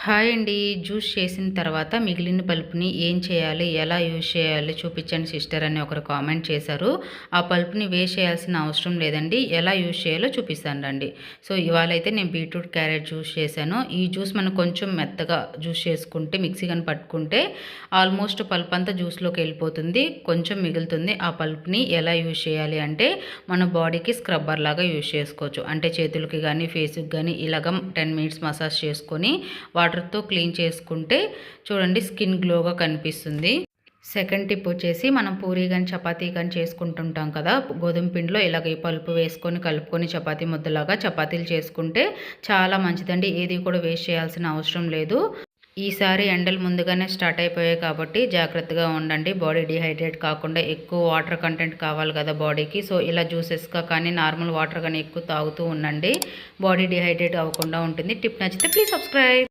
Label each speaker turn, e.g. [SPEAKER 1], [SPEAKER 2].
[SPEAKER 1] Hi అండి. Juice చేసిన తర్వాత మిగిలిన పల్ప్‌ని ఏం చేయాలి? ఎలా యూజ్ చేయాలి? చూపించండి సిస్టర్ అని ఒకరు కామెంట్ చేశారు. ఆ పల్ప్‌ని వేస్ట్ చేయాల్సిన అవసరం లేదండి. ఎలా యూజ్ చేయాలో చూపిస్తాను రండి. సో, ఇవాళైతే నేను బీట్రూట్, క్యారెట్ జ్యూస్ చేశాను. ఈ జ్యూస్ మనం కొంచెం మెత్తగా జ్యూస్ చేసుకుంటే మిక్సీ గాని పట్టుకుంటే ఆల్మోస్ట్ పల్ప్ అంతా జ్యూస్‌లోకి వెళ్ళిపోతుంది. కొంచెం మిగులుతుంది. ఆ పల్ప్‌ని ఎలా యూజ్ చేయాలి అంటే మన బాడీకి స్క్రబ్బర్ లాగా యూజ్ చేసుకోవచ్చు. అంటే చేతులకి గానీ, ఫేస్‌కి గానీ ఇలాగ 10 మినిట్స్ మసాజ్ చేసుకొని వాటర్‌తో క్లీన్ చేసుకుంటే చూడండి స్కిన్ గ్లోగా కనిపిస్తుంది. సెకండ్ టిప్ వచ్చేసి మనం పూరి గాని, చపాతీ గాని చేసుకుంటుంటాం కదా! గోధుమ పిండిలో ఇలాగ ఈ పలుపు వేసుకొని కలుపుకొని చపాతీ ముద్దలాగా చపాతీలు చేసుకుంటే చాలా మంచిదండి. ఏది కూడా వేస్ట్ చేయాల్సిన అవసరం లేదు. ఈసారి ఎండలు ముందుగానే స్టార్ట్ అయిపోయాయి కాబట్టి జాగ్రత్తగా ఉండండి. బాడీ డీహైడ్రేట్ కాకుండా ఎక్కువ వాటర్ కంటెంట్ కావాలి కదా బాడీకి. సో, ఇలా జ్యూసెస్‌గా కానీ నార్మల్ వాటర్ గానీ ఎక్కువ తాగుతూ ఉండండి. బాడీ డీహైడ్రేట్ అవ్వకుండా ఉంటుంది. టిప్ నచ్చితే ప్లీజ్ సబ్స్క్రైబ్.